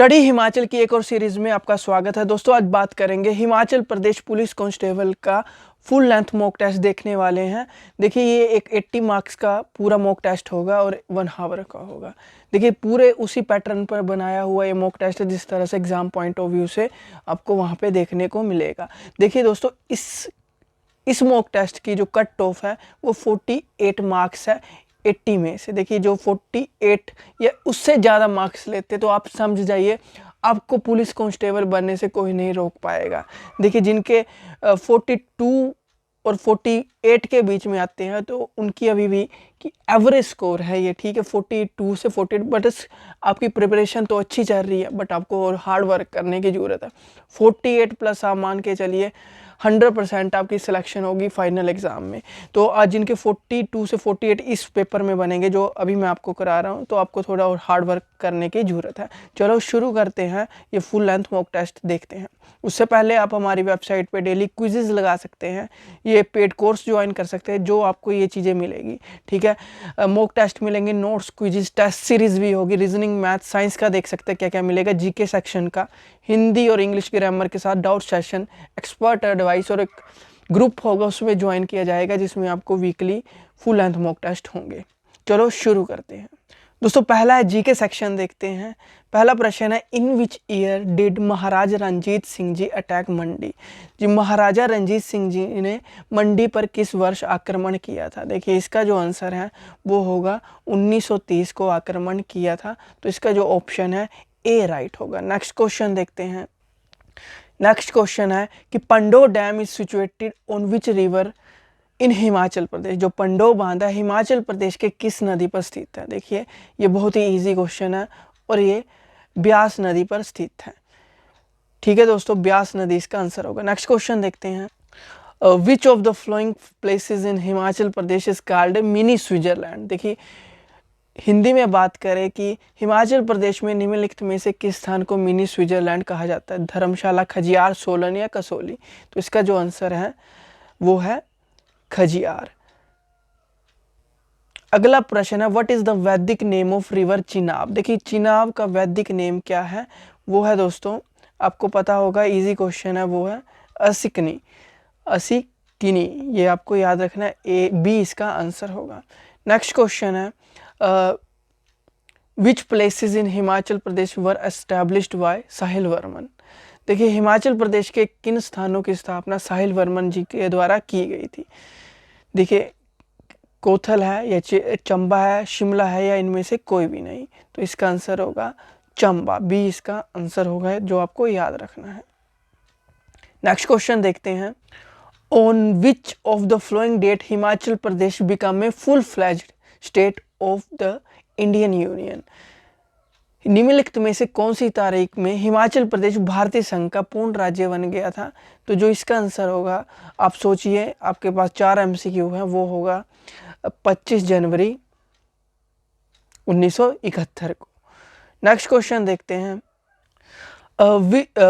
Study Himachal की एक और सीरीज में आपका स्वागत है। दोस्तों आज बात करेंगे हिमाचल प्रदेश पुलिस कांस्टेबल का फुल लेंथ मॉक टेस्ट देखने वाले हैं। देखिए ये एक 80 मार्क्स का पूरा मॉक टेस्ट होगा और 1 आवर का होगा। देखिए पूरे उसी पैटर्न पर बनाया हुआ ये मॉक टेस्ट है जिस तरह से एग्जाम पॉइंट ऑफ व्यू से आपको वहाँ पे देखने को मिलेगा। देखिए दोस्तों इस मॉक टेस्ट की जो कट ऑफ है वो 48 मार्क्स है 80 में से। देखिए जो 48 या उससे ज़्यादा मार्क्स लेते तो आप समझ जाइए आपको पुलिस कांस्टेबल बनने से कोई नहीं रोक पाएगा। देखिए जिनके 42 और 48 के बीच में आते हैं तो उनकी अभी भी कि एवरेज स्कोर है ये, ठीक है, 42 से 48। बट आपकी प्रिपरेशन तो अच्छी चल रही है बट आपको और हार्ड वर्क करने की ज़रूरत है। 48 प्लस आप मान के चलिए 100% आपकी सिलेक्शन होगी फाइनल एग्ज़ाम में। तो आज जिनके 42 से 48 इस पेपर में बनेंगे जो अभी मैं आपको करा रहा हूँ, तो आपको थोड़ा और हार्ड वर्क करने की ज़रूरत है। चलो शुरू करते हैं, ये फुल लेंथ मॉक टेस्ट देखते हैं। उससे पहले आप हमारी वेबसाइट पे डेली क्विज़ेज़ लगा सकते हैं, ये पेड कोर्स ज्वाइन कर सकते हैं जो आपको ये चीज़ें मिलेगी, ठीक है। मॉक टेस्ट मिलेंगे, नोट्स, क्विज़ेज़, टेस्ट सीरीज़ भी होगी, रीजनिंग, मैथ, साइंस का देख सकते हैं क्या क्या मिलेगा, जीके सेक्शन का, हिंदी और इंग्लिश ग्रामर के साथ डाउट सेशन, एक्सपर्ट एडवाइस और एक ग्रुप होगा उसमें ज्वाइन किया जाएगा जिसमें आपको weekly full length mock test होंगे। चलो शुरू करते हैं। दोस्तों पहला है जीके सेक्शन, देखते हैं। पहला प्रश्न है, in which year did Maharaja Ranjit Singh ji attack Mandi. जी महाराजा रणजीत सिंह जी ने मंडी पर किस वर्ष आक्रमण किया था। देखिए इसका जो आंसर है वो होगा 1930 को आक्रमण किया था, तो इसका जो ऑप्शन है ए राइट होगा। नेक्स्ट क्वेश्चन देखते हैं। नेक्स्ट क्वेश्चन है कि Pandoh dam is situated on which river in Himachal Pradesh. जो पंडो बांध है हिमाचल प्रदेश के किस नदी पर स्थित है। देखिए ये बहुत ही इजी क्वेश्चन है और ये ब्यास नदी पर स्थित है, ठीक है दोस्तों, ब्यास नदी इसका आंसर होगा। नेक्स्ट क्वेश्चन देखते हैं। विच of the flowing places in Himachal Pradesh is called mini Switzerland. देखिए हिंदी में बात करें कि हिमाचल प्रदेश में निम्नलिखित में से किस स्थान को मिनी स्विट्जरलैंड कहा जाता है। धर्मशाला, खजियार, सोलन या कसौली। तो इसका जो आंसर है वो है खजियार। अगला प्रश्न है, व्हाट इज द वैदिक नेम ऑफ रिवर चिनाब। देखिए चिनाब का वैदिक नेम क्या है, वो है दोस्तों आपको पता होगा, इजी क्वेश्चन है, वो है असिकनी। असिकिनी, ये आपको याद रखना है, ए बी इसका आंसर होगा। नेक्स्ट क्वेश्चन है, which places in Himachal Pradesh were established by Sahil Varman. देखिए हिमाचल प्रदेश के किन स्थानों की स्थापना साहिल वर्मन जी के द्वारा की गई थी। देखिए कोथल है या चंबा है, शिमला है या इनमें से कोई भी नहीं। तो इसका आंसर होगा चंबा, बी इसका आंसर होगा जो आपको याद रखना है। नेक्स्ट क्वेश्चन देखते हैं। On which of the following date Himachal Pradesh become a full fledged state of the Indian union. निम्नलिखित में से कौन सी तारीख में हिमाचल प्रदेश भारतीय संघ का पूर्ण राज्य बन गया था। तो जो इसका आंसर होगा, आप सोचिए, आपके पास 4 एमसीक्यू है, वो होगा 25 जनवरी 1971 को। नेक्स्ट क्वेश्चन देखते हैं।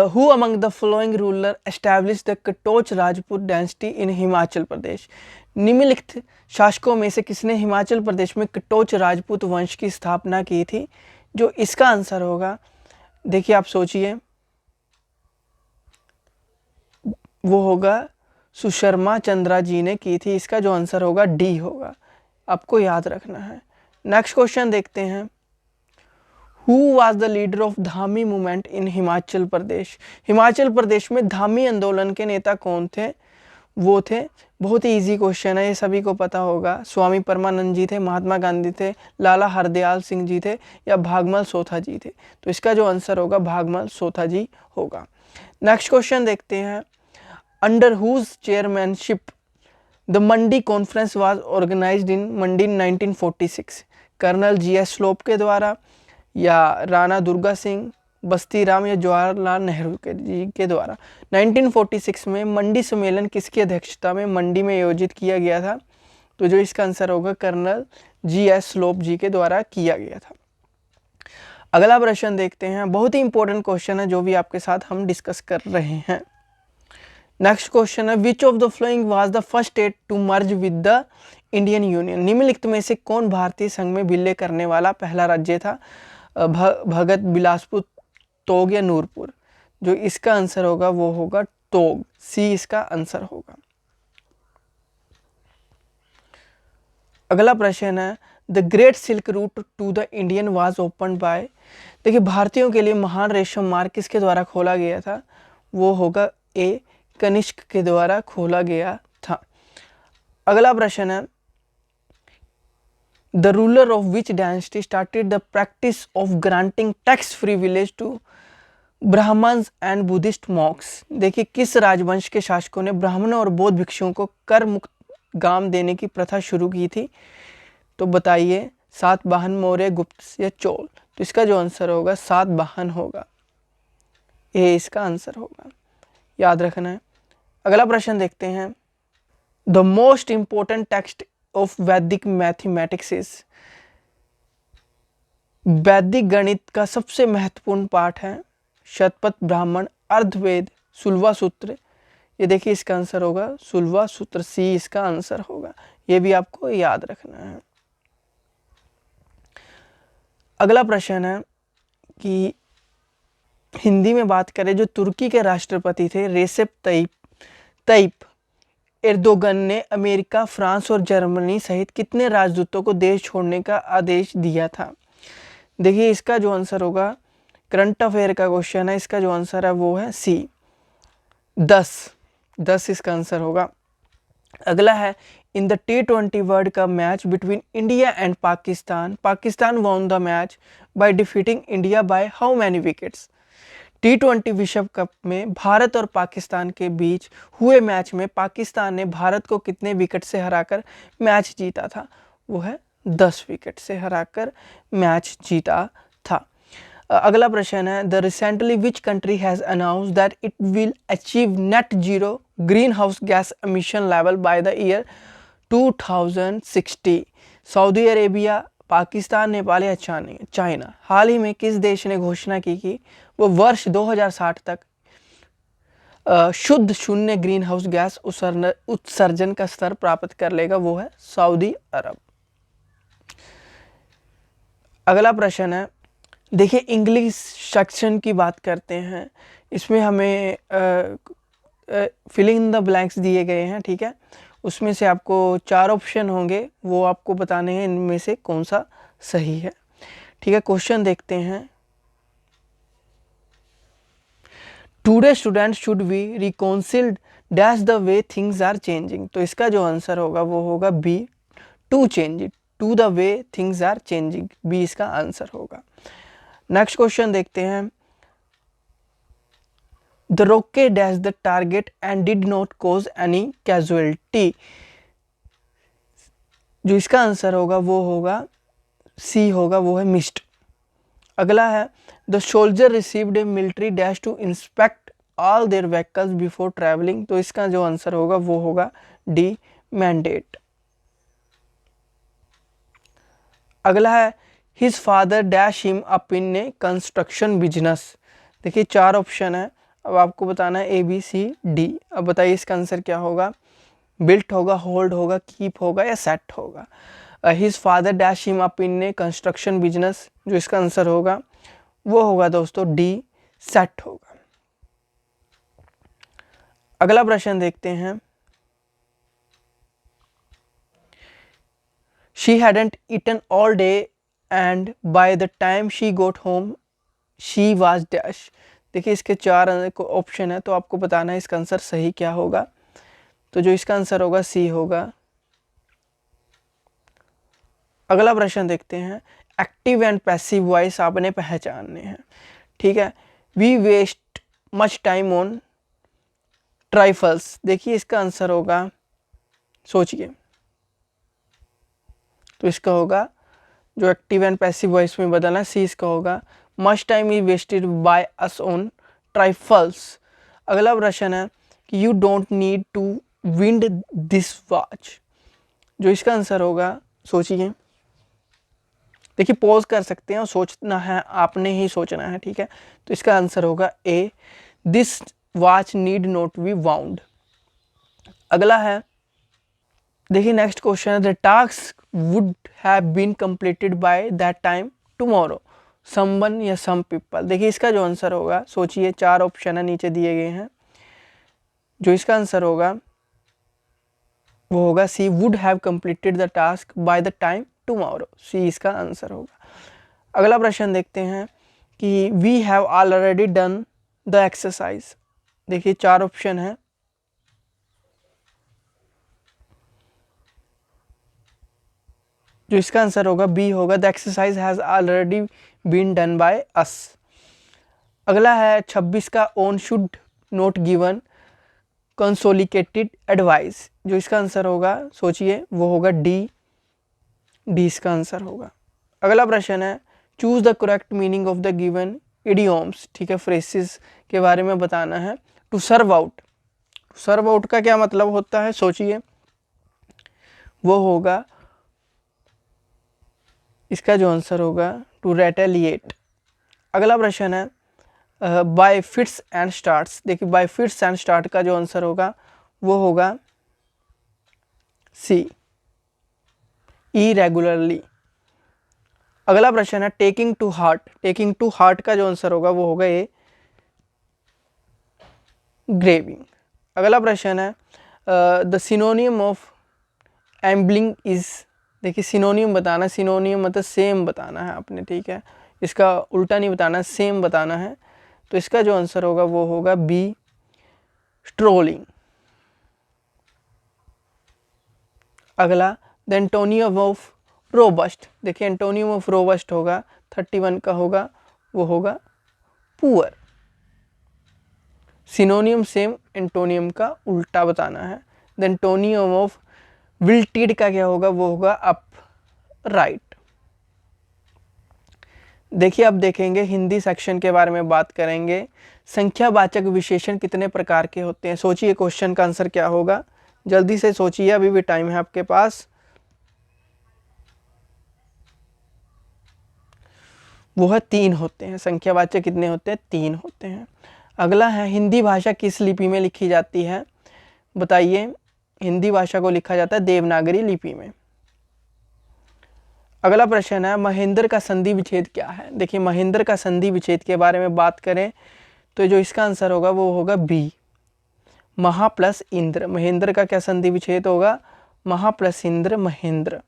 Who among the following ruler establish the Katoch Rajput dynasty in Himachal Pradesh. निम्नलिखित शासकों में से किसने हिमाचल प्रदेश में कटोच राजपूत वंश की स्थापना की थी। जो इसका आंसर होगा, देखिए आप सोचिए, वो होगा सुशर्मा चंद्रा जी ने की थी। इसका जो आंसर होगा डी होगा, आपको याद रखना है। नेक्स्ट क्वेश्चन देखते हैं। Who was the leader of Dhami movement in Himachal Pradesh. Himachal Pradesh में धामी आंदोलन के नेता कौन थे। वो थे, बहुत ही इजी क्वेश्चन है, ये सभी को पता होगा, स्वामी परमानंद जी थे, महात्मा गांधी थे, लाला हरदयाल सिंह जी थे या भागमल सोथा जी थे। तो इसका जो आंसर होगा भागमल सोथा जी होगा। नेक्स्ट क्वेश्चन देखते हैं। Under whose chairmanship the Mandi conference was organised in Mandi 1946। Colonel GS Slope के द्वारा या राणा दुर्गा सिंह, बस्ती राम या जवाहरलाल नेहरू जी के द्वारा। 1946 में मंडी सम्मेलन किसकी अध्यक्षता में मंडी में आयोजित किया गया था। तो जो इसका आंसर होगा कर्नल जीएस स्लोप जी के द्वारा किया गया था। अगला प्रश्न देखते हैं, बहुत ही इंपॉर्टेंट क्वेश्चन है जो भी आपके साथ हम डिस्कस कर रहे हैं। नेक्स्ट क्वेश्चन है, which of the following was the first state to merge with the Indian union. निम्नलिखित में से कौन भारतीय संघ में विलय करने वाला पहला राज्य था। भगत बिलासपुर तोग या नूरपुर। जो इसका आंसर होगा वो होगा तोग, सी इसका आंसर होगा। अगला प्रश्न है the great silk route to the Indian was open by. देखिए भारतीयों के लिए महान रेशम मार्ग किसके द्वारा खोला गया था, वो होगा ए कनिष्क के द्वारा खोला गया था। अगला प्रश्न है the ruler of which dynasty started the practice of granting tax free village to Brahmans and Buddhist monks. देखिए किस राजवंश के शासकों ने ब्राह्मणों और बौद्ध भिक्षुओं को कर मुक्त गाम देने की प्रथा शुरू की थी, तो बताइए सातवाहन, मौर्य, गुप्त या चोल। तो इसका जो आंसर होगा सातवाहन होगा, ये इसका आंसर होगा, याद रखना है। अगला प्रश्न देखते हैं the most important text of वैदिक मैथमेटिक्स इज। वैदिक गणित का सबसे महत्वपूर्ण पाठ है शतपथ ब्राह्मण, अर्धवेद, सुलवा सूत्र। ये देखिए इसका आंसर होगा सुलवा सूत्र, सी इसका आंसर होगा, ये भी आपको याद रखना है। अगला प्रश्न है कि हिंदी में बात करें, जो तुर्की के राष्ट्रपति थे रेसेप तय्यप एर्दोगन ने अमेरिका, फ्रांस और जर्मनी सहित कितने राजदूतों को देश छोड़ने का आदेश दिया था। देखिए इसका जो आंसर होगा, करंट अफेयर का क्वेश्चन है, इसका जो आंसर है वो है सी 10 इसका आंसर होगा। अगला है in the T20 world cup match between India and Pakistan won the match by defeating India by how many wickets. T20 विश्व कप में भारत और पाकिस्तान के बीच हुए मैच में पाकिस्तान ने भारत को कितने विकेट से हराकर मैच जीता था, वो है 10 विकेट से हराकर मैच जीता था। अगला प्रश्न है the recently which country has announced that it will achieve net zero green house gas emission level by the year 2060। Saudi Arabia, Pakistan, Nepal या चाइना। हाल ही में किस देश ने घोषणा की कि वो वर्ष 2060 तक शुद्ध शून्य ग्रीन हाउस गैस उत्सर्जन का स्तर प्राप्त कर लेगा, वो है सऊदी अरब। अगला प्रश्न है देखिए इंग्लिश सेक्शन की बात करते हैं, इसमें हमें फिलिंग इन द ब्लैंक्स दिए गए हैं, ठीक है। उसमें से आपको 4 ऑप्शन होंगे, वो आपको बताने हैं इनमें से कौन सा सही है, ठीक है। क्वेश्चन देखते हैं today student should be reconciled dash the way things are changing. तो इसका जो आंसर होगा वो होगा B to change it, to the way things are changing, B इसका आंसर होगा। नेक्स्ट क्वेश्चन देखते हैं the rocket dash the target and did not cause any casualty. जो इसका आंसर होगा वो होगा सी होगा, वो है मिस्ड। अगला है the soldier received a military dash to inspect all their vehicles before travelling. तो इसका जो आंसर होगा वो होगा डी मैंडेट। अगला है his father dash him up in A construction business. देखिए 4 ऑप्शन है, अब आपको बताना है ए बी सी डी। अब बताइए इसका आंसर क्या होगा, बिल्ट होगा, होल्ड होगा, कीप होगा या सेट होगा। His father dash him up in A construction business, जो इसका आंसर होगा वो होगा दोस्तों डी सेट होगा। अगला प्रश्न देखते हैं she hadn't eaten all day and by the time she got home she was dash. देखिए इसके 4 ऑप्शन है, तो आपको बताना है इसका आंसर सही क्या होगा। तो जो इसका आंसर होगा सी होगा। अगला प्रश्न देखते हैं एक्टिव एंड पैसिव वॉइस आपने पहचानने हैं, ठीक है। We waste much time on trifles. देखिए इसका आंसर होगा, सोचिए, तो इसका होगा जो एक्टिव एंड पैसिव वॉइस में बदलना है, सी इसका होगा much time is wasted by us on trifles. अगला प्रश्न है कि you don't need to wind this watch. जो इसका आंसर होगा, सोचिए, देखिए पॉज कर सकते हैं और सोचना है, आपने ही सोचना है, ठीक है। तो इसका आंसर होगा A this watch need not be wound. अगला है देखिए नेक्स्ट क्वेश्चन है the task would have been completed by that time tomorrow. Someone या सम पीपल। देखिए इसका जो आंसर होगा, सोचिए, 4 ऑप्शन है नीचे दिए गए हैं। जो इसका आंसर होगा वो होगा C, would have completed the task by the time tomorrow. C इसका आंसर होगा। अगला प्रश्न देखते हैं कि we have already done the exercise. देखिए 4 ऑप्शन है। जो इसका आंसर होगा बी होगा, the exercise has already been done by us. अगला है 26 का, one should not given consolidated advice. जो इसका आंसर होगा, सोचिए, वो होगा डी। डी इसका आंसर होगा। अगला प्रश्न है, choose the correct meaning of the given idioms. ठीक है, फ्रेसेस के बारे में बताना है। To serve out, serve out का क्या मतलब होता है, सोचिए, वो होगा, इसका जो आंसर होगा टू रेटेलिएट। अगला प्रश्न है, बाय फिट्स एंड स्टार्ट्स। देखिए बाय फिट्स एंड स्टार्ट का जो आंसर होगा वो होगा सी, इरेगुलरली। अगला प्रश्न है, taking to heart. Taking to heart का जो आंसर होगा वो होगा ए, ग्रेविंग। अगला प्रश्न है, द सिनोनियम ऑफ एम्बलिंग इज। देखिए सिनोनियम बताना, सिनोनियम मतलब सेम बताना है आपने, ठीक है, इसका उल्टा नहीं बताना, सेम बताना है। तो इसका जो आंसर होगा वो होगा बी, स्ट्रोलिंग। अगला, द एंटोनियम ऑफ रोबस्ट। देखिए एंटोनियम ऑफ रोबस्ट होगा 31 का होगा, वो होगा पुअर। सिनोनियम सेम, एंटोनियम का उल्टा बताना है। द एंटोनियम ऑफ विल्टेड का क्या होगा, वो होगा अप राइट। देखिए अब देखेंगे हिंदी सेक्शन के बारे में बात करेंगे। संख्यावाचक विशेषण कितने प्रकार के होते हैं। सोचिए क्वेश्चन का आंसर क्या होगा, जल्दी से सोचिए, अभी भी टाइम है आपके पास। वो है 3 होते हैं। संख्यावाचक कितने होते हैं, 3 होते हैं। अगला है, हिंदी भाषा किस लिपि में लिखी जाती है, बताइए। हिंदी भाषा को लिखा जाता है देवनागरी लिपि में। अगला प्रश्न है, महेंद्र का संधि विच्छेद क्या है। देखिए महेंद्र का संधि विच्छेद के बारे में बात करें तो जो इसका आंसर होगा वो होगा बी, महा प्लस इंद्र। महेंद्र का क्या संधि विच्छेद होगा, महा प्लस इंद्र, महेंद्र।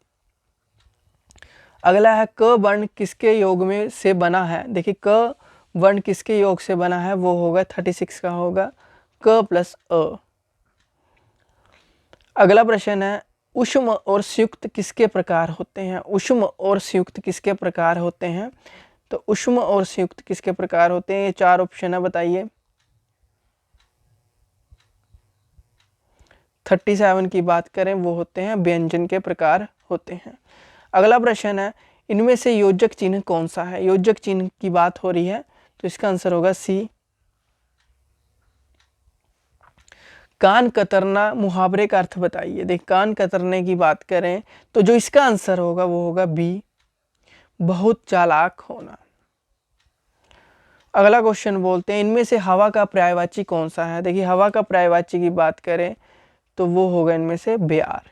अगला है, क वर्ण किसके योग में से बना है। देखिए क वर्ण किसके योग से बना है, वो होगा 36 का होगा, क प्लस अ। अगला प्रश्न है, उष्म और संयुक्त किसके प्रकार होते हैं। उष्म और संयुक्त किसके प्रकार होते हैं, तो उष्म और संयुक्त किसके प्रकार होते हैं, ये 4 ऑप्शन है, बताइए। 37 की बात करें, वो होते हैं व्यंजन के प्रकार होते हैं। अगला प्रश्न है, इनमें से योजक चिन्ह कौन सा है। योजक चिन्ह की बात हो रही है तो इसका आंसर होगा सी, कान कतरना। मुहावरे का अर्थ बताइए। देख कान कतरने की बात करें तो जो इसका आंसर होगा वो होगा बी, बहुत चालाक होना। अगला क्वेश्चन बोलते हैं, इनमें से हवा का पर्यायवाची कौन सा है। देखिए हवा का पर्यायवाची की बात करें तो वो होगा इनमें से ब्यार।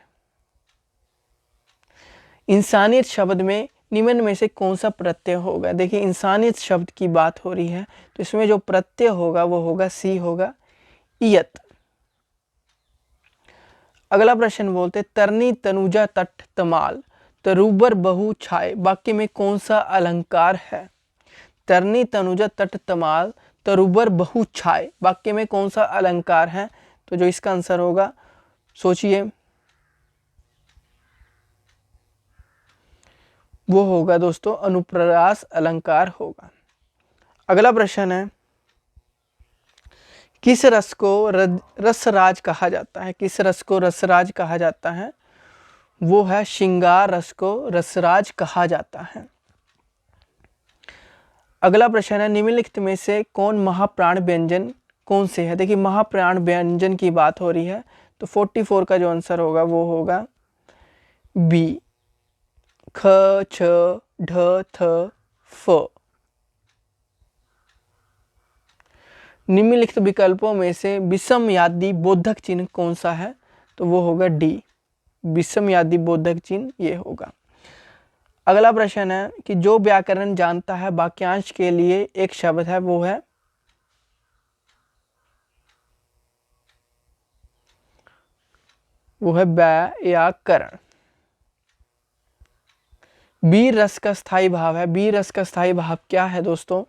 इंसानियत शब्द में निम्न में से कौन सा प्रत्यय होगा। देखिए इंसानियत शब्द की बात हो रही है तो इसमें जो प्रत्यय होगा वो होगा सी, होगा इयत। अगला प्रश्न बोलते, तरनी तनुजा तट तमाल तरुबर बहु छाए, वाक्य में कौन सा अलंकार है। तरनी तनुजा तट तमाल तरुबर बहु छाए, वाक्य में कौन सा अलंकार है, तो जो इसका आंसर होगा, सोचिए, वो होगा दोस्तों अनुप्रास अलंकार होगा। अगला प्रश्न है, किस रस को रसराज कहा जाता है। किस रस को रसराज कहा जाता है, वो है श्रृंगार रस को रसराज कहा जाता है। अगला प्रश्न है, निम्नलिखित में से कौन महाप्राण व्यंजन कौन से है। देखिए महाप्राण व्यंजन की बात हो रही है तो 44 का जो आंसर होगा वो होगा बी, ख छ ढ थ फ। निम्नलिखित विकल्पों में से विषमयादि बोधक चिन्ह कौन सा है, तो वो होगा डी, विषमयादि बोधक चिन्ह ये होगा। अगला प्रश्न है कि जो व्याकरण जानता है वाक्यांश के लिए एक शब्द है, वो है व्याकरण। बी रस का स्थायी भाव है। बी रस का स्थायी भाव क्या है दोस्तों?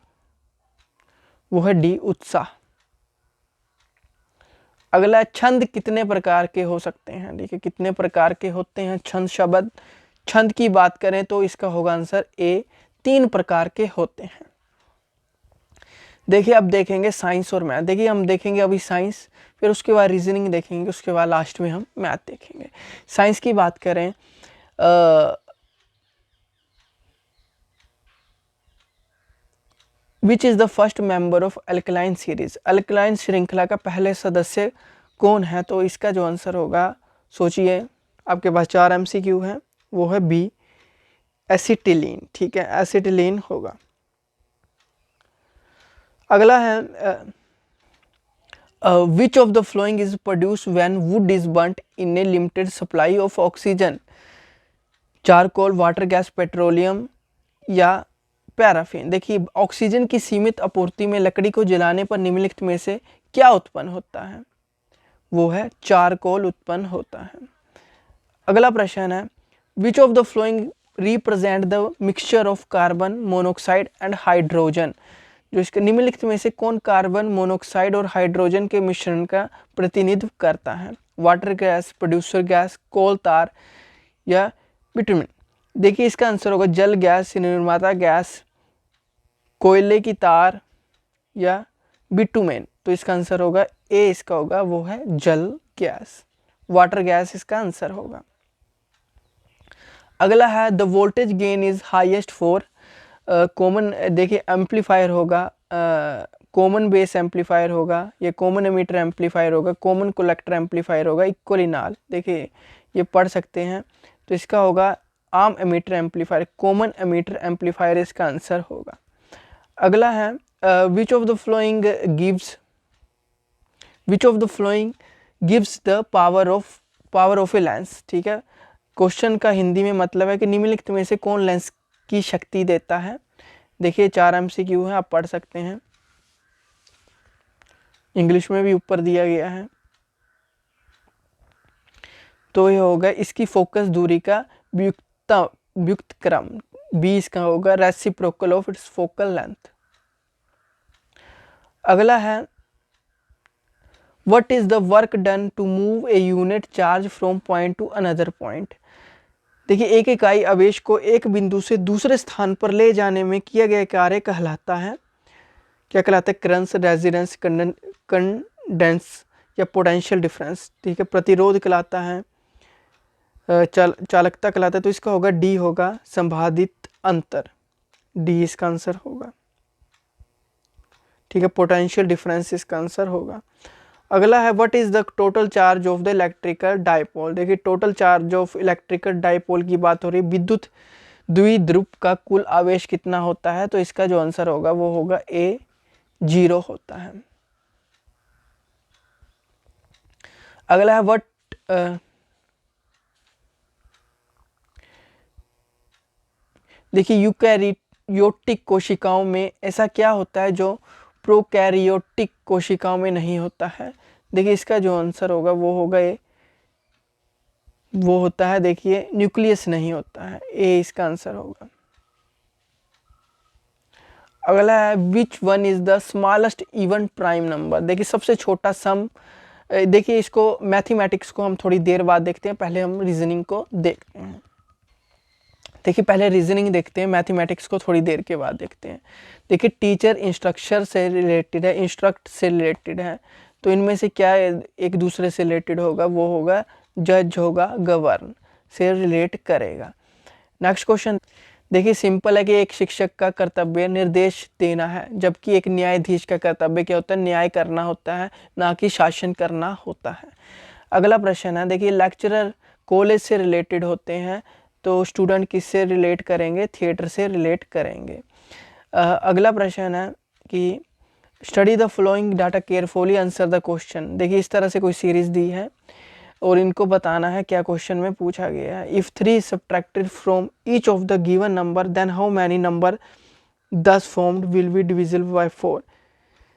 वो है डी उत्साह। अगला, छंद कितने प्रकार के हो सकते हैं? देखिए कितने प्रकार के होते हैं छंद शब्द। छंद की बात करें तो इसका होगा आंसर ए, 3 प्रकार के होते हैं। देखिए अब देखेंगे साइंस और मैथ। देखिए हम देखेंगे अभी साइंस, फिर उसके बाद रीजनिंग देखेंगे, उसके बाद लास्ट में हम मैथ देखेंगे। साइंस की बात करें, which is the first member of alkaline series? Alkaline श्रृंखला का पहले सदस्य कौन है? तो इसका जो आंसर होगा, सोचिए, आपके पास 4 MCQ है, वो है बी, एसिटिलीन। ठीक है, एसिटिलीन होगा। अगला है which of the following is produce when would is burnt in A limited supply of oxygen? Charcoal, water gas, petroleum या पैराफिन? देखिए ऑक्सीजन की सीमित आपूर्ति में लकड़ी को जलाने पर निम्नलिखित में से क्या उत्पन्न होता है? वो है चारकोल उत्पन्न होता है। अगला प्रश्न है, which of the flowing represent the mixture of carbon monoxide and hydrogen? जो इसके निम्नलिखित में से कौन कार्बन मोनोऑक्साइड और हाइड्रोजन के मिश्रण का प्रतिनिधित्व करता है? वाटर गैस, प्रोड्यूसर गैस, कोल तार या बिटुमेन? देखिए इसका आंसर होगा जल गैस, निर्माता गैस, कोयले की तार या बिटुमेन। तो इसका आंसर होगा ए, इसका होगा वो है जल गैस, वाटर गैस इसका आंसर होगा। अगला है the voltage gain is highest for common. देखिए एम्पलीफायर होगा, कॉमन बेस एम्पलीफायर होगा, ये कॉमन एमीटर एम्पलीफायर होगा, कॉमन कलेक्टर एम्पलीफायर होगा, इक्वलिनाल। देखिए ये पढ़ सकते हैं, तो इसका होगा आम emitter amplifier, common emitter amplifier इसका आंसर होगा। अगला है which of the following gives the power of a lens? ठीक है, क्वेश्चन का हिंदी में मतलब है कि निम्नलिखित में से कौन लेंस की शक्ति देता है? देखिए 4 MCQ है, आप पढ़ सकते हैं, इंग्लिश में भी ऊपर दिया गया है। तो ये होगा इसकी फोकस दूरी का व्युत्क्रम क्रम, बी इसका होगा reciprocal of its focal length. अगला है what is the work done to move a unit charge from point to another point? देखिए एक इकाई आवेश को एक बिंदु से दूसरे स्थान पर ले जाने में किया गया कार्य कहलाता है, क्या कहलाता है? करंट, रेजिस्टेंस, कंडेंस या पोटेंशियल डिफरेंस। ठीक है, प्रतिरोध कहलाता है, चालकता कहलाता है। तो इसका होगा डी, होगा संभावित अंतर, डी इसका आंसर होगा। ठीक है, पोटेंशियल डिफरेंस इसका आंसर होगा। अगला है what is the total charge of the electrical dipole? देखिए total charge of electrical dipole की बात हो रही है, विद्युत द्विध्रुव का कुल आवेश कितना होता है? तो इसका जो आंसर होगा वो होगा ए, 0 होता है। अगला है देखिए यूकैरियोटिक कोशिकाओं में ऐसा क्या होता है जो प्रोकैरियोटिक कोशिकाओं में नहीं होता है? देखिए इसका जो आंसर होगा वो होगा ए, वो होता है, देखिए न्यूक्लियस नहीं होता है, ए इसका आंसर होगा। अगला है which one is the smallest even prime number? देखिए सबसे छोटा सम, देखिए इसको मैथमेटिक्स को हम थोड़ी देर बाद देखते हैं, पहले हम रीजनिंग को देखते हैं। देखिए पहले रीजनिंग देखते हैं, मैथमेटिक्स को थोड़ी देर के बाद देखते हैं। देखिए टीचर इंस्ट्रक्टर से रिलेटेड है, इंस्ट्रक्ट से रिलेटेड है, तो इनमें से क्या एक दूसरे से रिलेटेड होगा? वो होगा जज होगा, गवर्न से रिलेट करेगा। नेक्स्ट क्वेश्चन देखिए सिंपल है कि एक शिक्षक का कर्तव्य निर्देश देना है, जबकि एक न्यायाधीश का कर्तव्य क्या होता है? न्याय करना होता है, ना कि शासन करना होता है। अगला प्रश्न है, देखिए लेक्चरर कॉलेज से रिलेटेड होते हैं, तो स्टूडेंट किससे रिलेट करेंगे? थिएटर से रिलेट करेंगे। अगला प्रश्न है कि study the following data carefully, answer the question. देखिए इस तरह से कोई सीरीज दी है, और इनको बताना है क्या क्वेश्चन में पूछा गया है। If 3 subtracted from each of the given number then how many number thus formed will be divisible by 4।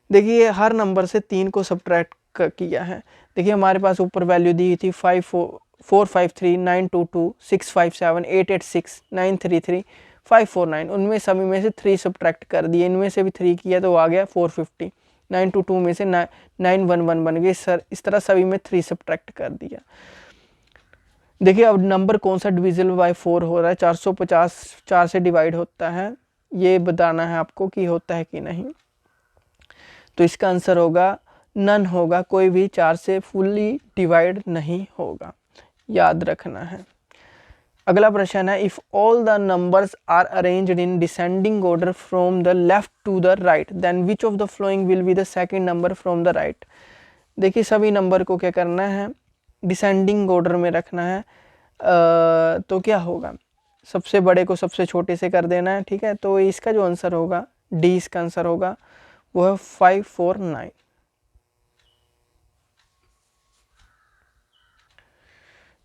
देखिए हर नंबर से 3 को सब्ट्रैक्ट किया है। देखिए हमारे पास ऊपर वैल्यू दी थी 453, 922, 657, 886, 933, 549। उनमें सभी में से 3 सब्ट्रैक्ट कर दिए, इनमें से भी 3 किया तो आ गया 450। 922 में से 911 बन गए। सर इस तरह सभी में 3 सब्ट्रैक्ट कर दिया। देखिए अब नंबर कौन सा डिविजिबल बाय 4 हो रहा है। 450 4 से डिवाइड होता है, ये बताना है आपको कि होता है कि नहीं। तो इसका आंसर होगा नन होगा, कोई भी 4 से फुल्ली डिवाइड नहीं होगा, याद रखना है। अगला प्रश्न है if all the numbers are arranged in descending order from the left to the right then which of the following will be the second number from the right. देखिए सभी नंबर को क्या करना है, डिसेंडिंग ऑर्डर में रखना है। तो क्या होगा, सबसे बड़े को सबसे छोटे से कर देना है, ठीक है। तो इसका जो आंसर होगा डी, इसका आंसर होगा वो है 549।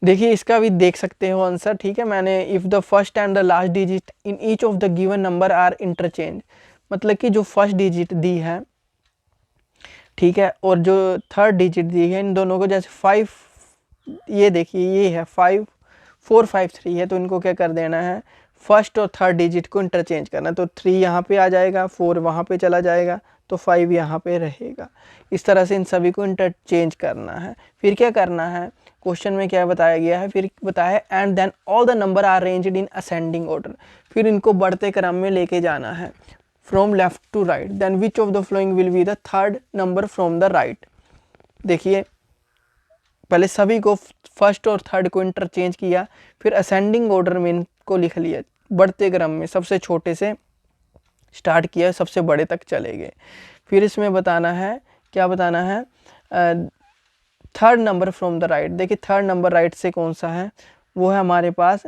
देखिए इसका भी देख सकते हो आंसर, ठीक है। मैंने if the first and the last digit in each of the given number are interchange, मतलब कि जो फर्स्ट डिजिट दी है, ठीक है, और जो थर्ड डिजिट दी है, इन दोनों को जैसे 5, ये देखिए ये है 5453 है, तो इनको क्या कर देना है, फर्स्ट और थर्ड डिजिट को इंटरचेंज करना। तो 3 यहाँ पे आ जाएगा, 4 वहाँ पे चला जाएगा, तो 5 यहाँ पे रहेगा। इस तरह से इन सभी को इंटरचेंज करना है। फिर क्या करना है, क्वेश्चन में क्या बताया गया है, फिर बताया है and then all the number are arranged in ascending order. फिर इनको बढ़ते क्रम में लेके जाना है from left to right then which of the following will be the third number from the right. देखिए पहले सभी को फर्स्ट और थर्ड को इंटरचेंज किया, फिर असेंडिंग ऑर्डर में इनको लिख लिया, बढ़ते क्रम में सबसे छोटे से स्टार्ट किया, सबसे बड़े तक चले गए। फिर इसमें बताना है, क्या बताना है, third number from the right. देखिए थर्ड नंबर राइट से कौन सा है, वो है हमारे पास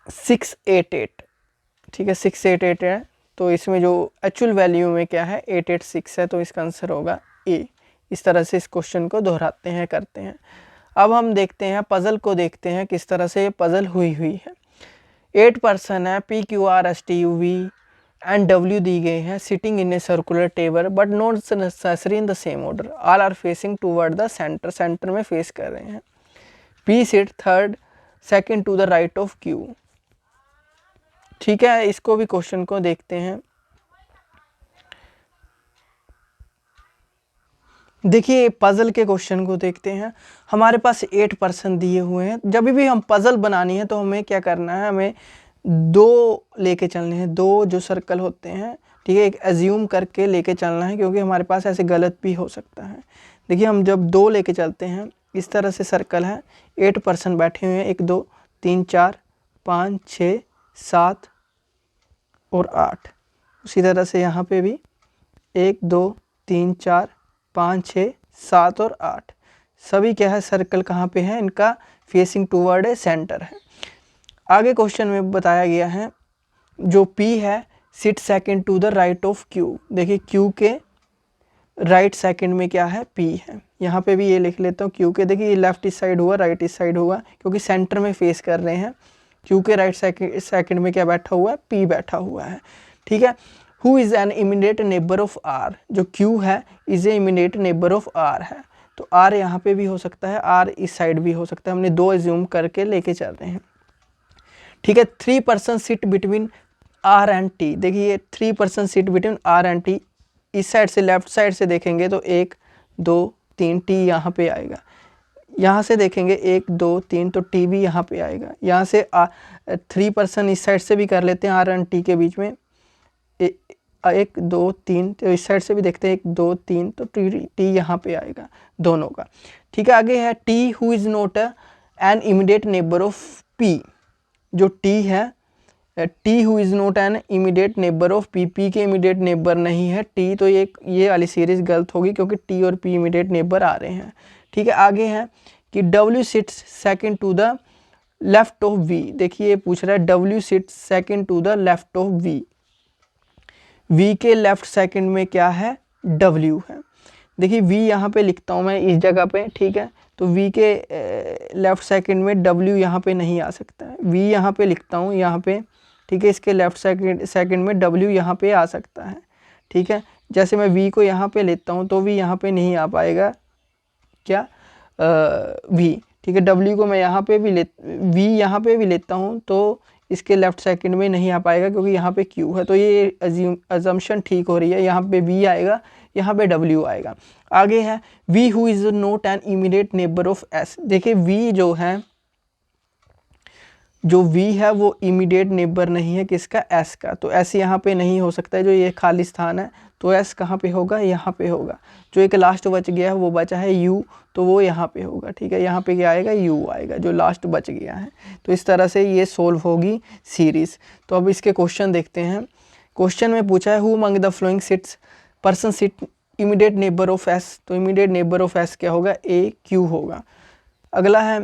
688, ठीक है, 688 है। तो इसमें जो एक्चुअल वैल्यू में क्या है 886 है, तो इसका आंसर होगा ए। इस तरह से इस क्वेश्चन को दोहराते हैं, करते हैं। अब हम देखते हैं पजल को, देखते हैं किस तरह से ये पजल हुई है। 8 पर्सन है, P Q R S T U V and W दी गए हैं, sitting in a circular table but not necessary in the same order, all are facing toward the centre, centre में फेस कर रहे हैं। P sit third second to the right of Q, ठीक है। इसको भी क्वेश्चन को देखते हैं। देखिए पजल के क्वेश्चन को देखते हैं। हमारे पास 8 पर्सन दिए हुए हैं। जब भी हम पजल बनानी है तो हमें क्या करना है, हमें 2 लेके चलने हैं, 2 जो सर्कल होते हैं, ठीक है, एक एज्यूम करके लेके चलना है, क्योंकि हमारे पास ऐसे गलत भी हो सकता है। देखिए हम जब 2 लेके चलते हैं, इस तरह से सर्कल है, 8 पर्सन बैठे हुए हैं, 1 2 3 4 5 6 7 और 8। उसी तरह से यहाँ पे भी 1 2 3 4 5 6 7 और 8, सभी क्या है, सर्कल कहाँ पे है, इनका फेसिंग टूवर्ड ए सेंटर है। आगे क्वेश्चन में बताया गया है जो P है, sit second to the right of Q। देखिए Q के राइट सेकंड में क्या है, P है। यहाँ पे भी ये लिख लेता हूँ Q के, देखिए ये लेफ्ट इस साइड हुआ, राइट इस साइड हुआ, क्योंकि सेंटर में फेस कर रहे हैं। Q के राइट सेकंड में क्या बैठा हुआ है, P बैठा हुआ है, ठीक है। Who is an immediate neighbour of R, जो Q है is a immediate neighbour of R है, तो R यहाँ पे भी हो सकता है, R इस साइड भी हो सकता है। हमने 2 एज्यूम करके लेके चल रहे हैं, ठीक है। 3 person sit between R and T। देखिए 3 person sit between R and T, इस साइड से लेफ्ट साइड से देखेंगे तो 1 2 3 T यहाँ पे आएगा। यहाँ से देखेंगे 1 2 3 तो T भी यहाँ पे आएगा। यहाँ से 3 पर्सन इस साइड से भी कर लेते हैं, R एंड T के बीच में 1 2 3, तो इस साइड से भी देखते हैं 1 2 3, तो T यहाँ पे आएगा दोनों का, ठीक है। आगे है T who is not an immediate neighbour of P। जो T है, T who is not an immediate neighbour of P, P के इमीडिएट नेबर नहीं है T, तो ये वाली सीरीज गलत होगी, क्योंकि T और P इमीडिएट नेबर आ रहे हैं, ठीक है। आगे है कि W sits second to the left of V। देखिए ये पूछ रहा है W sits second to the left of V, V के लेफ्ट सेकंड में क्या है, W है। देखिए v यहाँ पे लिखता हूँ मैं इस जगह पे, ठीक है, तो v के लेफ्ट सेकंड में w यहाँ पे नहीं आ सकता है, v यहाँ पे लिखता हूँ यहाँ पे, ठीक है, इसके लेफ्ट सेकंड में w यहाँ पे आ सकता है, ठीक है। जैसे मैं v को यहाँ पे लेता हूँ तो v यहाँ पे नहीं आ पाएगा, क्या v, ठीक है। w को मैं यहाँ पे भी v यहाँ पे भी लेता हूँ तो इसके लेफ्ट सेकंड में नहीं आ पाएगा क्योंकि यहाँ पे q है, तो ये अजम्पशन ठीक हो रही है, यहाँ पे v आएगा, यहाँ पे w आएगा। आगे है v who is not an immediate neighbour of s। देखिए v जो है, जो v है वो इमीडिएट नेबर नहीं है किसका, s का, तो s यहाँ पे नहीं हो सकता है, जो ये खाली स्थान है, तो s कहाँ पे होगा, यहाँ पे होगा। जो एक लास्ट बच गया है वो बचा है u, तो वो यहाँ पे होगा, ठीक है। यहाँ पे क्या आएगा, u आएगा जो लास्ट बच गया है। तो इस तरह से ये सोल्व होगी सीरीज। तो अब इसके क्वेश्चन देखते हैं। क्वेश्चन में पूछा है who among the following sits person sit immediate neighbour of s, तो इमीडिएट नेबर ऑफ s क्या होगा, a q होगा। अगला है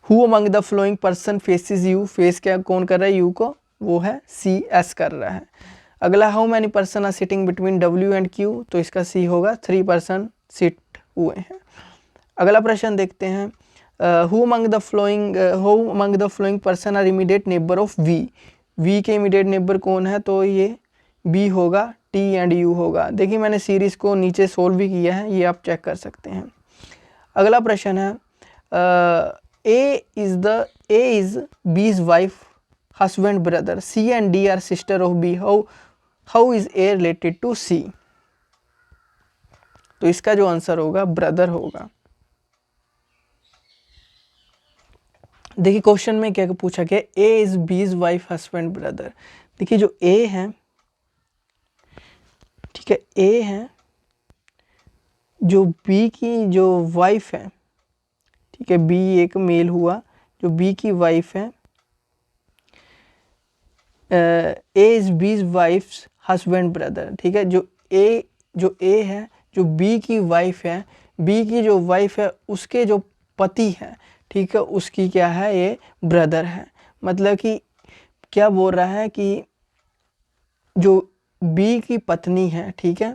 who among the following person faces you, face क्या कौन कर रहा है, यू को, वो है सी, एस कर रहा है। अगला how many person are sitting between W and Q, तो इसका सी होगा, 3 पर्सन सिट हुए हैं। अगला प्रश्न देखते हैं who among the following person are immediate neighbour of V, वी के इमीडिएट नेबर कौन है, तो ये बी होगा, टी एंड यू होगा। देखिए मैंने सीरीज को नीचे सोल्व भी किया है, ये आप चेक कर सकते हैं। अगला प्रश्न है A is B's wife, husband, brother. C and D are sister of B. How is A related to C? तो इसका जो आंसर होगा ब्रदर होगा। देखिए क्वेश्चन में क्या पूछा गया, A is B's wife, husband, brother। देखिए जो A है, ठीक है, A है, जो B की जो वाइफ है, ठीक है, बी एक मेल हुआ, जो बी की वाइफ है, ए इज बीज वाइफ्स हस्बैंड ब्रदर, ठीक है। जो ए है, जो बी की वाइफ है, बी की जो वाइफ है उसके जो पति है, ठीक है, उसकी क्या है, ये ब्रदर है। मतलब कि क्या बोल रहा है कि जो बी की पत्नी है, ठीक है,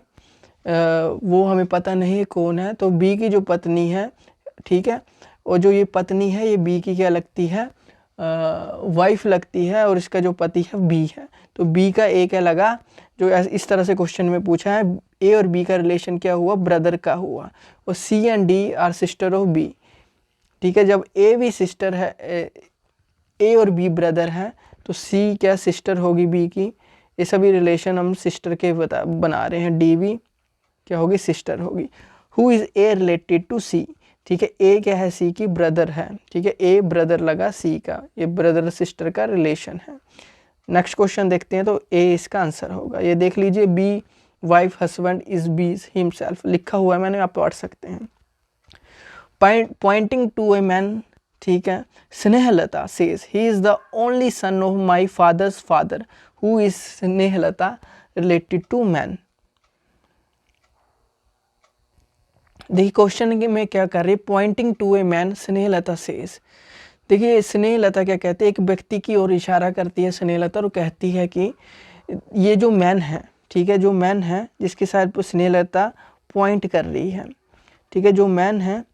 वो हमें पता नहीं कौन है, तो बी की जो पत्नी है, ठीक है, और जो ये पत्नी है ये बी की क्या लगती है, वाइफ लगती है, और इसका जो पति है बी है, तो बी का ए क्या लगा, जो इस तरह से क्वेश्चन में पूछा है, ए और बी का रिलेशन क्या हुआ, ब्रदर का हुआ। और C and D are sister of B, ठीक है, जब ए भी सिस्टर है, ए और बी ब्रदर है, तो सी क्या सिस्टर होगी बी की। ये सभी रिलेशन हम सिस्टर के बना रहे हैं, डी भी क्या होगी, सिस्टर होगी। Who is A related to C, ठीक है, ए क्या है, सी की ब्रदर है, ठीक है, ए ब्रदर लगा सी का, ये ब्रदर सिस्टर का रिलेशन है। नेक्स्ट क्वेश्चन देखते हैं, तो ए इसका आंसर होगा। ये देख लीजिए, B wife husband is B himself लिखा हुआ है, मैंने, आप पढ़ सकते हैं। पॉइंटिंग टू ए मैन, ठीक है, Snehlata says he is the only son of my father's father, who is Snehlata related to man. देखिए क्वेश्चन में क्या कर रही है, pointing to a man Snehlata says. देखिए स्नेहलता क्या कहते हैं, एक व्यक्ति की ओर इशारा करती है स्नेहलता, और कहती है कि ये जो मैन है, ठीक है, जो मैन है जिसके साथ स्नेहलता पॉइंट कर रही है, ठीक है, जो मैन है,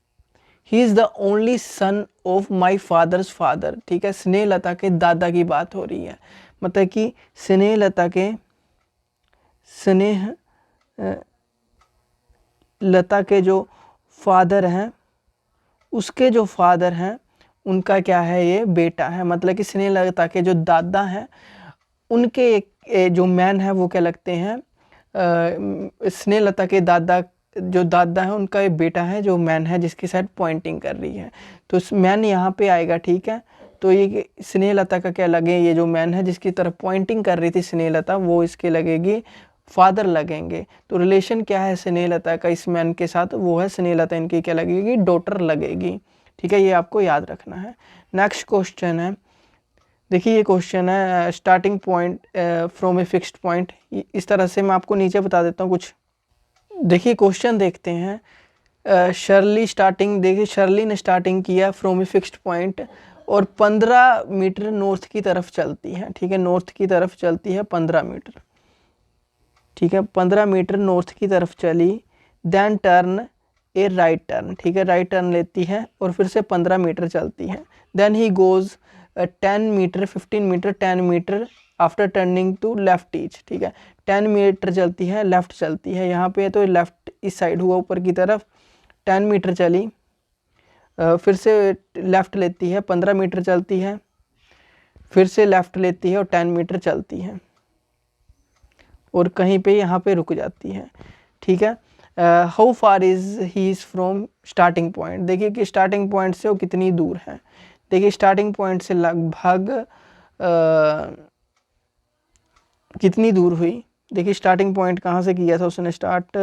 he is the only son of my father's father, ठीक है, स्नेहलता के दादा की बात हो रही है। मतलब कि स्नेहलता के जो फादर हैं, उसके जो फादर हैं उनका क्या है, ये बेटा है। मतलब कि स्नेहलता के जो दादा हैं उनके जो मैन है वो क्या लगते हैं, स्नेहलता के दादा है उनका ये बेटा है, जो मैन है जिसकी साइड पॉइंटिंग कर रही है, तो मैन यहाँ पे आएगा, ठीक है। तो ये स्नेहलता का क्या लगे, ये जो मैन है जिसकी तरफ पॉइंटिंग कर रही थी स्नेहलता, वो इसके लगेगी फादर लगेंगे। तो रिलेशन क्या है स्नेहलता का इस मैन के साथ, वो है स्नेहलता इनकी क्या लगेगी, डॉटर लगेगी, ठीक है, ये आपको याद रखना है। नेक्स्ट क्वेश्चन है, देखिए ये क्वेश्चन है starting point from a fixed point, इस तरह से मैं आपको नीचे बता देता हूँ कुछ। देखिए क्वेश्चन देखते हैं, शर्ली स्टार्टिंग, देखिए शर्ली ने स्टार्टिंग किया फ्रॉम ए फिक्स्ड पॉइंट और 15 मीटर नॉर्थ की तरफ चलती है, ठीक है, नॉर्थ की तरफ चलती है 15 मीटर। ठीक है, 15 मीटर नॉर्थ की तरफ चली, देन टर्न ए राइट टर्न, ठीक है, राइट टर्न लेती है और फिर से 15 मीटर चलती है। Then he goes 10 metre, 15 metre, 10 metre after turning to left each, ठीक है, 10 मीटर चलती है, लेफ्ट चलती है, यहाँ पे तो लेफ्ट इस साइड हुआ ऊपर की तरफ, 10 मीटर चली, फिर से लेफ्ट लेती है, 15 मीटर चलती है, फिर से लेफ्ट लेती है और 10 मीटर चलती है और कहीं पे यहाँ पे रुक जाती है, ठीक है। How far is he is from starting point, देखिए कि स्टार्टिंग पॉइंट से वो कितनी दूर है। देखिए स्टार्टिंग पॉइंट से लगभग कितनी दूर हुई, देखिए स्टार्टिंग पॉइंट कहाँ से किया था उसने स्टार्ट,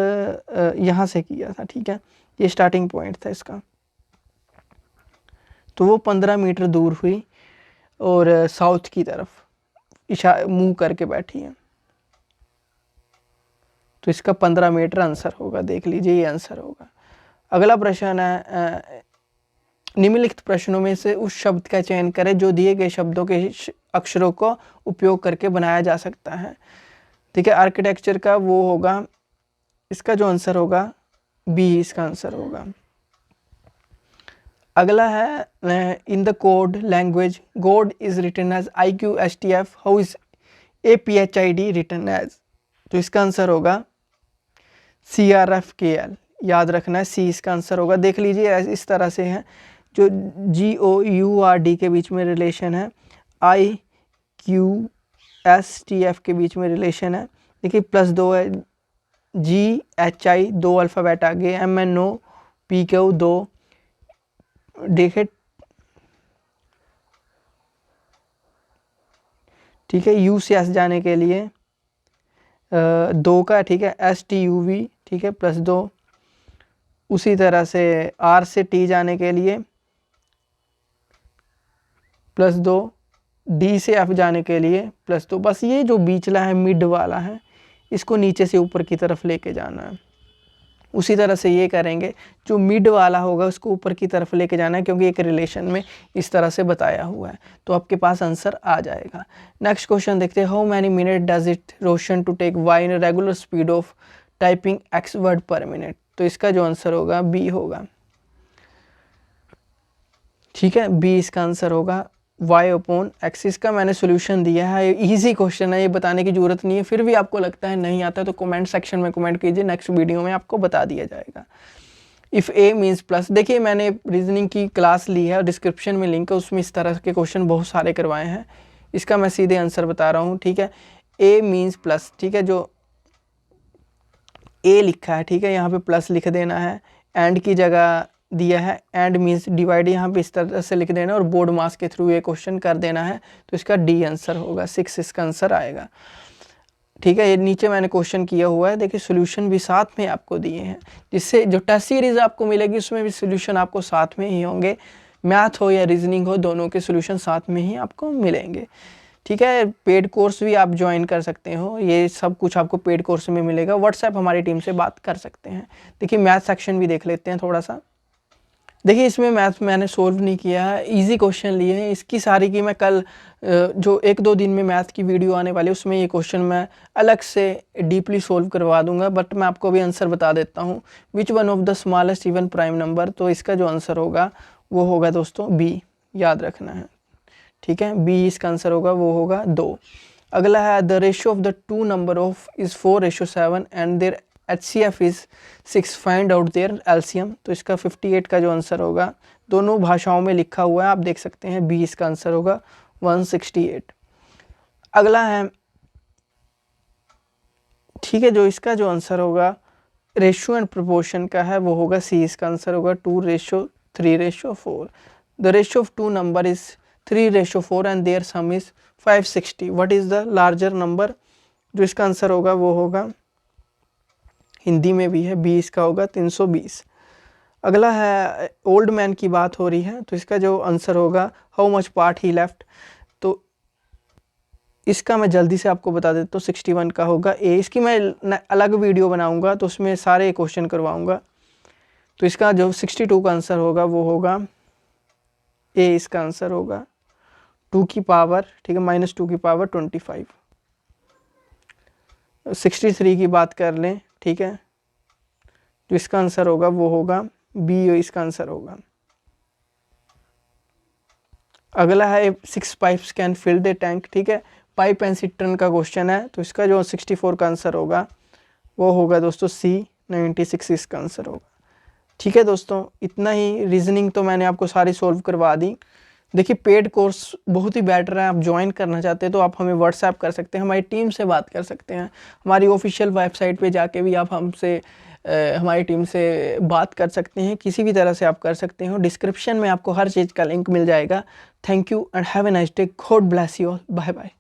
यहाँ से किया था, ठीक है, ये स्टार्टिंग पॉइंट था इसका, तो वो 15 मीटर दूर हुई और साउथ की तरफ मुंह करके बैठी है, तो इसका 15 मीटर आंसर होगा, देख लीजिए ये आंसर होगा। अगला प्रश्न है, निम्नलिखित प्रश्नों में से उस शब्द का चयन करें जो दिए गए शब्दों के अक्षरों को उपयोग करके बनाया जा सकता है, ठीक है। आर्किटेक्चर का वो होगा, इसका जो आंसर होगा बी, इसका आंसर होगा। अगला है, in the code language god is written as IQSTF, how is APHID written as, तो इसका आंसर होगा CRFKL, याद रखना है, सी इसका आंसर होगा। देख लीजिए इस तरह से है, जो GOURD के बीच में रिलेशन है, IQSTF के बीच में रिलेशन है, देखिए +2 है, GHI 2 अल्फ़ाबेट आगे, MNOPQ 2, देखे, ठीक है, U से S जाने के लिए 2 का, ठीक है, STUV, ठीक है, +2, उसी तरह से R से T जाने के लिए +2, D से F जाने के लिए +2, बस ये जो बीचला है मिड वाला है इसको नीचे से ऊपर की तरफ लेके जाना है। उसी तरह से ये करेंगे, जो मिड वाला होगा उसको ऊपर की तरफ लेके जाना है, क्योंकि एक रिलेशन में इस तरह से बताया हुआ है, तो आपके पास आंसर आ जाएगा। नेक्स्ट क्वेश्चन देखते हैं, how many minute does it Roshan to take Y in regular speed of typing X word per minute, तो इसका जो आंसर होगा बी होगा, ठीक है, बी इसका आंसर होगा, y/x। इसका मैंने सोल्यूशन दिया है, इजी क्वेश्चन है, ये बताने की जरूरत नहीं है, फिर भी आपको लगता है नहीं आता तो कमेंट सेक्शन में कमेंट कीजिए, नेक्स्ट वीडियो में आपको बता दिया जाएगा। इफ़ a मीन्स प्लस, देखिए मैंने रीजनिंग की क्लास ली है और डिस्क्रिप्शन में लिंक है, उसमें इस तरह के क्वेश्चन बहुत सारे करवाए हैं, इसका मैं सीधे आंसर बता रहा हूँ, ठीक है। a मीन्स प्लस, ठीक है, जो a लिखा है, ठीक है, यहाँ पे प्लस लिख देना है, एंड की जगह दिया है, एंड मीन्स डिवाइड, यहाँ पे इस तरह से लिख देना और बोर्ड मास के थ्रू ये क्वेश्चन कर देना है, तो इसका डी आंसर होगा, 6 इसका आंसर आएगा, ठीक है। ये नीचे मैंने क्वेश्चन किया हुआ है, देखिए सोल्यूशन भी साथ में आपको दिए हैं, जिससे जो टेस्ट सीरीज आपको मिलेगी उसमें भी सोल्यूशन आपको साथ में ही होंगे, मैथ हो या रीजनिंग हो, दोनों के सोल्यूशन साथ में ही आपको मिलेंगे, ठीक है। पेड कोर्स भी आप ज्वाइन कर सकते हो, ये सब कुछ आपको पेड कोर्स में मिलेगा, व्हाट्सएप हमारी टीम से बात कर सकते हैं। देखिए मैथ सेक्शन भी देख लेते हैं थोड़ा सा, देखिए इसमें मैथ मैंने सोल्व नहीं किया है, इजी क्वेश्चन लिए हैं, इसकी सारी की मैं कल जो 1-2 दिन में मैथ की वीडियो आने वाली है उसमें ये क्वेश्चन मैं अलग से डीपली सोल्व करवा दूंगा, बट मैं आपको अभी आंसर बता देता हूँ। Which one of the smallest even prime number, तो इसका जो आंसर होगा वो होगा दोस्तों बी, याद रखना है, ठीक है, बी इसका आंसर होगा, वो होगा 2। अगला है, the ratio of the two number of is 4:7 and their HCF is 6, find out their LCM, तो इसका 58 का जो आंसर होगा, दोनों भाषाओं में लिखा हुआ है, आप देख सकते हैं, बी इसका आंसर होगा 168। अगला है, ठीक है, जो इसका जो आंसर होगा रेशियो एंड प्रोपोर्शन का है, वो होगा सी, इसका आंसर होगा 2:3:4। The ratio of two number is 3:4 and their sum is 560, what is the larger number, जो इसका आंसर होगा वो होगा, हिंदी में भी है, बी इसका होगा 320। अगला है, ओल्ड मैन की बात हो रही है, तो इसका जो आंसर होगा how much part he left, तो इसका मैं जल्दी से आपको बता देता हूँ, 61 का होगा ए, इसकी मैं अलग वीडियो बनाऊंगा तो उसमें सारे क्वेश्चन करवाऊंगा, तो इसका जो 62 का आंसर होगा वो होगा ए, इसका आंसर होगा 2 की पावर, ठीक है, -2 की पावर 25। 63 की बात कर लें, ठीक है, तो इसका आंसर होगा वो होगा बी, इसका आंसर होगा। अगला है 6 pipes can fill the tank, ठीक है, पाइप एंड सिस्टर्न का क्वेश्चन है, तो इसका जो 64 का आंसर होगा वो होगा दोस्तों सी, 96 इसका आंसर होगा। ठीक है दोस्तों, इतना ही रीजनिंग तो मैंने आपको सारी सॉल्व करवा दी। देखिए पेड कोर्स बहुत ही बेटर है, आप ज्वाइन करना चाहते हैं तो आप हमें व्हाट्सएप कर सकते हैं, हमारी टीम से बात कर सकते हैं, हमारी ऑफिशियल वेबसाइट पे जाके भी आप हमसे हमारी टीम से बात कर सकते हैं, किसी भी तरह से आप कर सकते हो। डिस्क्रिप्शन में आपको हर चीज़ का लिंक मिल जाएगा। Thank you and have a nice day, god bless you all, bye bye.